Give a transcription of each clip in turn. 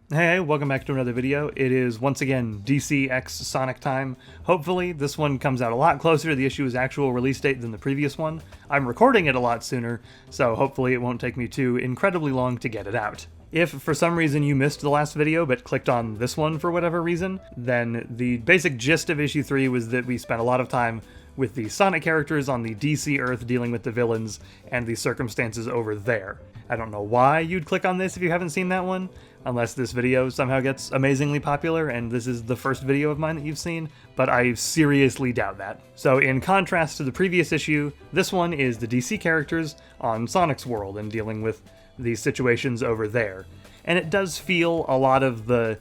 Hey, welcome back to another video. It is once again DC x Sonic time. Hopefully this one comes out a lot closer to the issue's actual release date than the previous one. I'm recording it a lot sooner, so hopefully it won't take me too incredibly long to get it out. If for some reason you missed the last video but clicked on this one for whatever reason, then the basic gist of issue 3 was that we spent a lot of time with the Sonic characters on the DC Earth dealing with the villains and the circumstances over there. I don't know why you'd click on this if you haven't seen that one, unless this video somehow gets amazingly popular and this is the first video of mine that you've seen, but I seriously doubt that. So in contrast to the previous issue, this one is the DC characters on Sonic's world and dealing with these situations over there. And it does feel a lot of the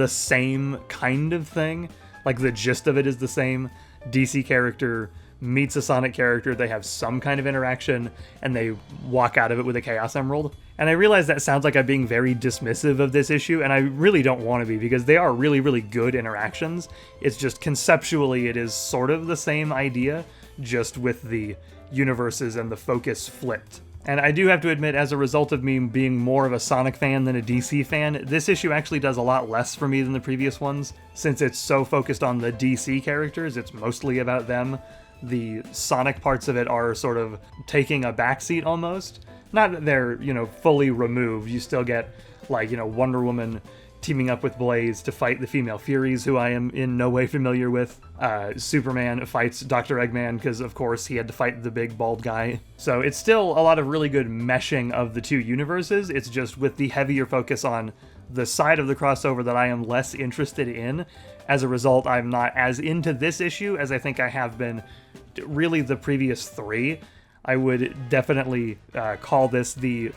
same kind of thing, like the gist of it is the same. DC character meets a Sonic character, they have some kind of interaction, and they walk out of it with a Chaos Emerald. And I realize that sounds like I'm being very dismissive of this issue, and I really don't want to be, because they are really, really good interactions. It's just conceptually it is sort of the same idea, just with the universes and the focus flipped. And I do have to admit, as a result of me being more of a Sonic fan than a DC fan, this issue actually does a lot less for me than the previous ones. Since it's so focused on the DC characters, it's mostly about them. The Sonic parts of it are sort of taking a backseat almost. Not that they're, fully removed. You still get, Wonder Woman teaming up with Blaze to fight the female Furies, who I am in no way familiar with. Superman fights Dr. Eggman, because of course he had to fight the big bald guy. So it's still a lot of really good meshing of the two universes. It's just with the heavier focus on the side of the crossover that I am less interested in. As a result, I'm not as into this issue as I think I have been really the previous three. I would definitely call this the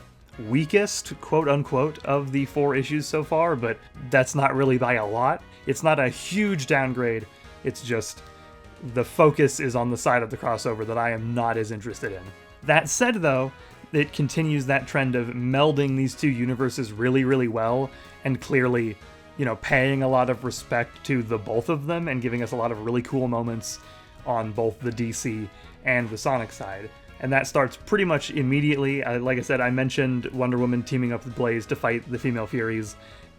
weakest, quote-unquote, of the 4 issues so far, but that's not really by a lot. It's not a huge downgrade, it's just the focus is on the side of the crossover that I am not as interested in. That said, though, it continues that trend of melding these two universes really, really well, and clearly, paying a lot of respect to the both of them and giving us a lot of really cool moments on both the DC and the Sonic side. And that starts pretty much immediately. Like I said, I mentioned Wonder Woman teaming up with Blaze to fight the female Furies.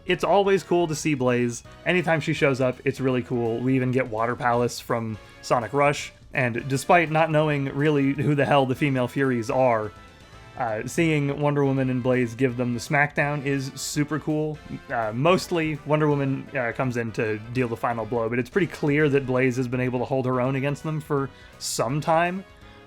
It's always cool to see Blaze. Anytime she shows up, it's really cool. We even get Water Palace from Sonic Rush. And despite not knowing really who the hell the female Furies are, seeing Wonder Woman and Blaze give them the smackdown is super cool. Mostly, Wonder Woman comes in to deal the final blow, but it's pretty clear that Blaze has been able to hold her own against them for some time.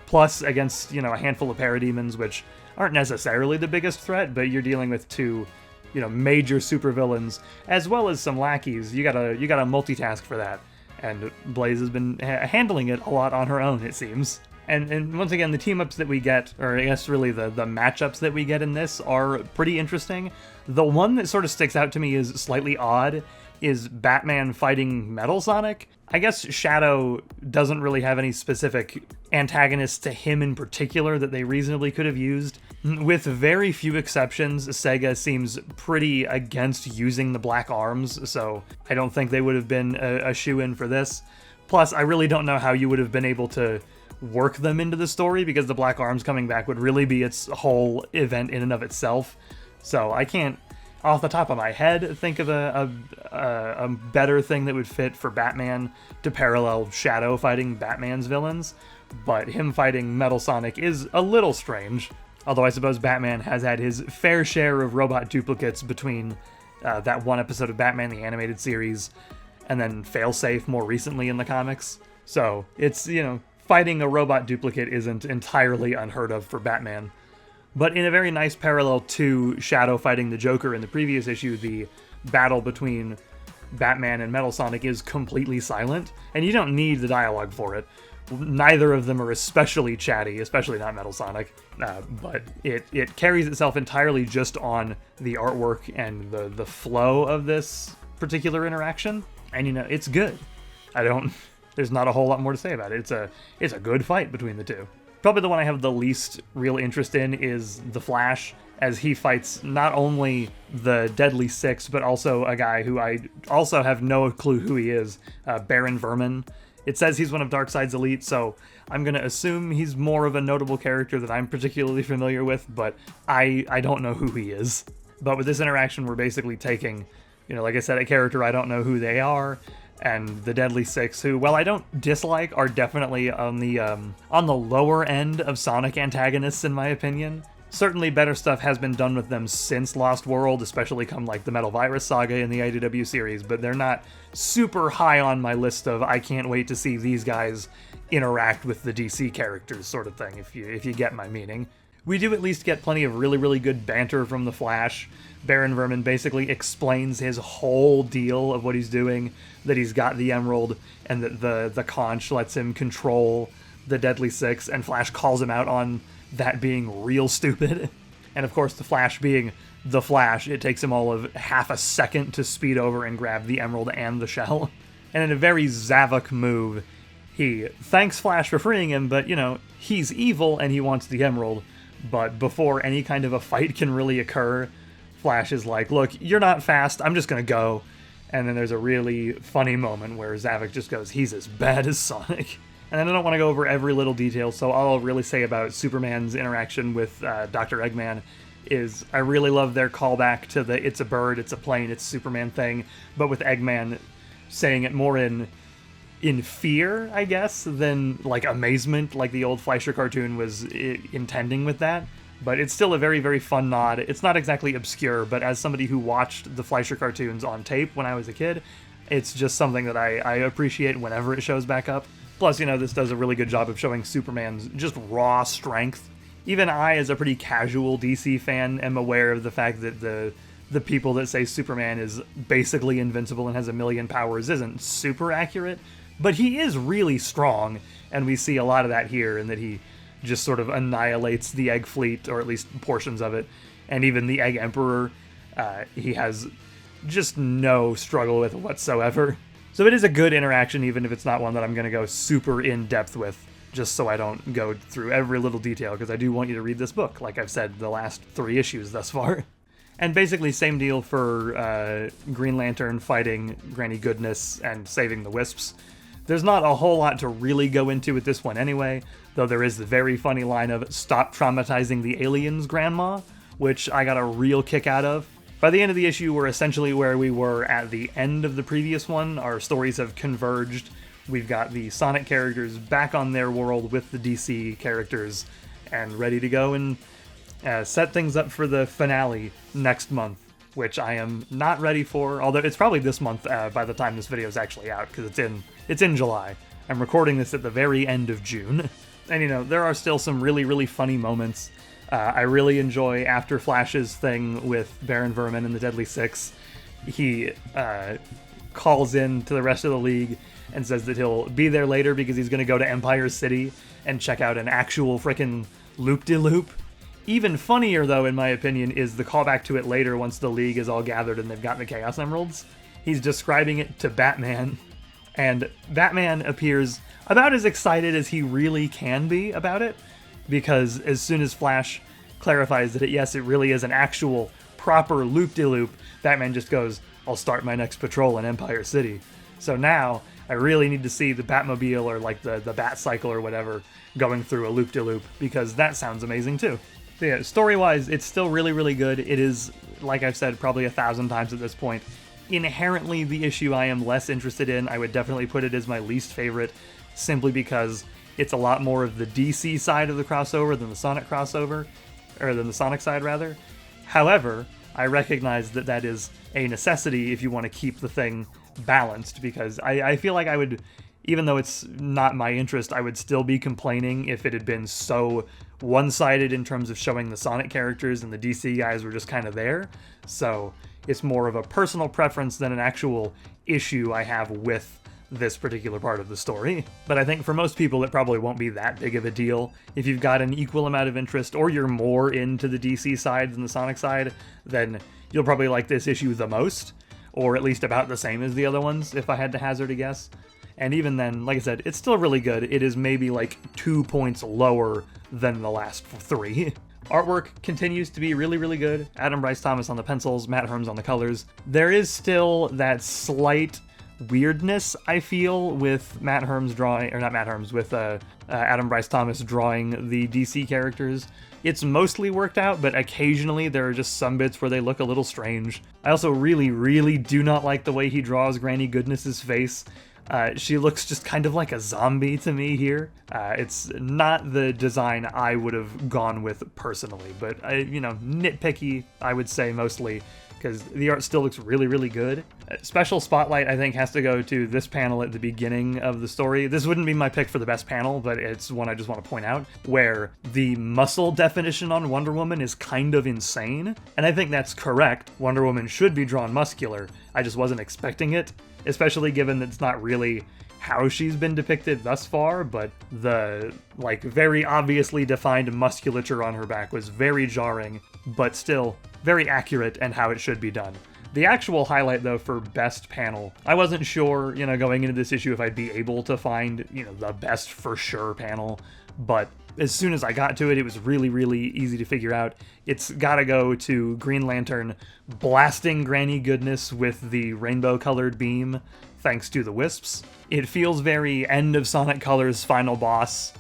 Plus, against, a handful of parademons, which aren't necessarily the biggest threat, but you're dealing with two, major supervillains, as well as some lackeys. You gotta multitask for that. And Blaze has been handling it a lot on her own, it seems. And once again, the team-ups that we get, or I guess really the matchups that we get in this are pretty interesting. The one that sort of sticks out to me is slightly odd, is Batman fighting Metal Sonic. I guess Shadow doesn't really have any specific antagonists to him in particular that they reasonably could have used. With very few exceptions, Sega seems pretty against using the Black Arms, so I don't think they would have been a shoo-in for this. Plus, I really don't know how you would have been able to work them into the story, because the Black Arms coming back would really be its whole event in and of itself. So I can't, off the top of my head, think of a better thing that would fit for Batman to parallel Shadow fighting Batman's villains, but him fighting Metal Sonic is a little strange, although I suppose Batman has had his fair share of robot duplicates between that one episode of Batman the Animated Series and then Failsafe more recently in the comics. So it's, fighting a robot duplicate isn't entirely unheard of for Batman. But in a very nice parallel to Shadow fighting the Joker in the previous issue, the battle between Batman and Metal Sonic is completely silent, and you don't need the dialogue for it. Neither of them are especially chatty, especially not Metal Sonic, but it carries itself entirely just on the artwork and the flow of this particular interaction, and it's good. There's not a whole lot more to say about it. It's a good fight between the two. Probably the one I have the least real interest in is The Flash, as he fights not only the Deadly Six, but also a guy who I also have no clue who he is, Baron Vermin. It says he's one of Darkseid's elite, so I'm going to assume he's more of a notable character that I'm particularly familiar with, but I don't know who he is. But with this interaction, we're basically taking Like I said, a character I don't know who they are, and the Deadly Six, who, while I don't dislike, are definitely on the lower end of Sonic antagonists in my opinion. Certainly better stuff has been done with them since Lost World, especially come like the Metal Virus saga in the IDW series, but they're not super high on my list of I can't wait to see these guys interact with the DC characters sort of thing, if you get my meaning. We do at least get plenty of really, really good banter from the Flash. Baron Vermin basically explains his whole deal of what he's doing, that he's got the Emerald, and that the conch lets him control the Deadly Six, and Flash calls him out on that being real stupid. And of course, the Flash being the Flash, it takes him all of half a second to speed over and grab the Emerald and the shell. And in a very Zavok move, he thanks Flash for freeing him, but, he's evil and he wants the Emerald. But before any kind of a fight can really occur, Flash is like, look, you're not fast, I'm just gonna go. And then there's a really funny moment where Zavok just goes, he's as bad as Sonic. And then I don't want to go over every little detail, so all I'll really say about Superman's interaction with Dr. Eggman is I really love their callback to the it's a bird, it's a plane, it's Superman thing, but with Eggman saying it more in fear, I guess, than like amazement, like the old Fleischer cartoon was intending with that. But it's still a very, very fun nod. It's not exactly obscure, but as somebody who watched the Fleischer cartoons on tape when I was a kid, it's just something that I appreciate whenever it shows back up. Plus, this does a really good job of showing Superman's just raw strength. Even I, as a pretty casual DC fan, am aware of the fact that the people that say Superman is basically invincible and has a million powers isn't super accurate, but he is really strong, and we see a lot of that here, in that he just sort of annihilates the Egg Fleet, or at least portions of it, and even the Egg Emperor, he has just no struggle with whatsoever. So it is a good interaction, even if it's not one that I'm going to go super in-depth with, just so I don't go through every little detail, because I do want you to read this book, like I've said the last 3 issues thus far. And basically same deal for Green Lantern fighting Granny Goodness and saving the Wisps. There's not a whole lot to really go into with this one anyway, though there is the very funny line of "Stop traumatizing the aliens, Grandma," which I got a real kick out of. By the end of the issue, we're essentially where we were at the end of the previous one. Our stories have converged. We've got the Sonic characters back on their world with the DC characters and ready to go and set things up for the finale next month, which I am not ready for, although it's probably this month by the time this video is actually out, because it's in July. I'm recording this at the very end of June. And, there are still some really, really funny moments. I really enjoy after Flash's thing with Baron Vermin and the Deadly Six. He calls in to the rest of the League and says that he'll be there later because he's going to go to Empire City and check out an actual frickin' loop-de-loop. Even funnier, though, in my opinion, is the callback to it later once the League is all gathered and they've got the Chaos Emeralds. He's describing it to Batman, and Batman appears about as excited as he really can be about it, because as soon as Flash clarifies that it really is an actual proper loop-de-loop, Batman just goes, I'll start my next patrol in Empire City. So now I really need to see the Batmobile or like the Bat-Cycle or whatever going through a loop-de-loop, because that sounds amazing too. So yeah, story-wise, it's still really, really good. It is, like I've said probably 1,000 times at this point, inherently the issue I am less interested in. I would definitely put it as my least favorite, simply because it's a lot more of the DC side of the crossover than the Sonic crossover, or than the Sonic side, rather. However, I recognize that that is a necessity if you want to keep the thing balanced, because I feel like I would, even though it's not my interest, I would still be complaining if it had been so one-sided in terms of showing the Sonic characters and the DC guys were just kind of there. So it's more of a personal preference than an actual issue I have with this particular part of the story. But I think for most people it probably won't be that big of a deal. If you've got an equal amount of interest, or you're more into the DC side than the Sonic side, then you'll probably like this issue the most, or at least about the same as the other ones, if I had to hazard a guess. And even then, like I said, it's still really good. It is maybe like 2 points lower than the last 3. Artwork continues to be really, really good. Adam Bryce Thomas on the pencils, Matt Herms on the colors. There is still that slight weirdness I feel with Matt Herm's drawing, or not Matt Herm's, with Adam Bryce Thomas drawing the DC characters. It's mostly worked out, but occasionally there are just some bits where they look a little strange. I also really do not like the way he draws Granny Goodness's face. She looks just kind of like a zombie to me here. It's not the design I would have gone with personally, but nitpicky, I would say mostly, because the art still looks really good. Special spotlight, I think, has to go to this panel at the beginning of the story. This wouldn't be my pick for the best panel, but it's one I just want to point out, where the muscle definition on Wonder Woman is kind of insane, and I think that's correct. Wonder Woman should be drawn muscular. I just wasn't expecting it, especially given that it's not really how she's been depicted thus far, but the, very obviously defined musculature on her back was very jarring, but still very accurate and how it should be done. The actual highlight, though, for best panel, I wasn't sure, going into this issue if I'd be able to find, the best for sure panel, but as soon as I got to it, it was really easy to figure out. It's gotta go to Green Lantern blasting Granny Goodness with the rainbow-colored beam, thanks to the Wisps. It feels very end of Sonic Colors final boss,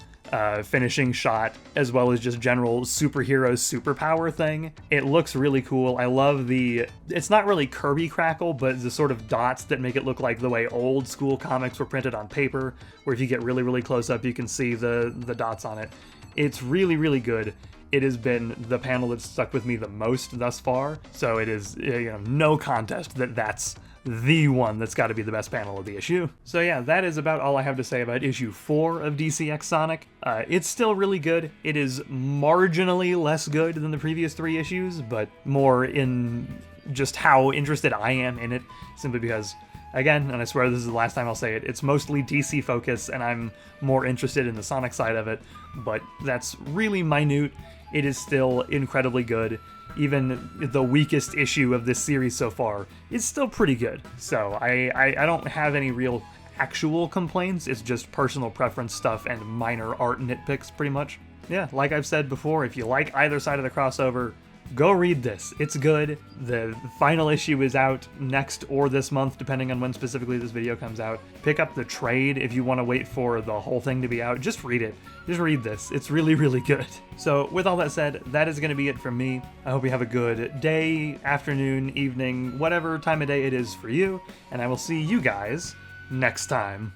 finishing shot, as well as just general superhero superpower thing. It looks really cool. I love it's not really Kirby crackle, but the sort of dots that make it look like the way old school comics were printed on paper, where if you get really close up, you can see the dots on it. It's really good. It has been the panel that's stuck with me the most thus far, so it is no contest that's the one that's got to be the best panel of the issue. So yeah, that is about all I have to say about issue 4 of DC X Sonic. It's still really good. It is marginally less good than the previous 3 issues, but more in just how interested I am in it, simply because, again, and I swear this is the last time I'll say it, it's mostly DC focus, and I'm more interested in the Sonic side of it, but that's really minute. It is still incredibly good. Even the weakest issue of this series so far is still pretty good. So I don't have any real actual complaints. It's just personal preference stuff and minor art nitpicks, pretty much. Yeah, like I've said before, if you like either side of the crossover, go read this. It's good. The final issue is out next or this month, depending on when specifically this video comes out. Pick up the trade if you want to wait for the whole thing to be out. Just read it. Just read this. It's really good. So with all that said, that is going to be it from me. I hope you have a good day, afternoon, evening, whatever time of day it is for you, and I will see you guys next time.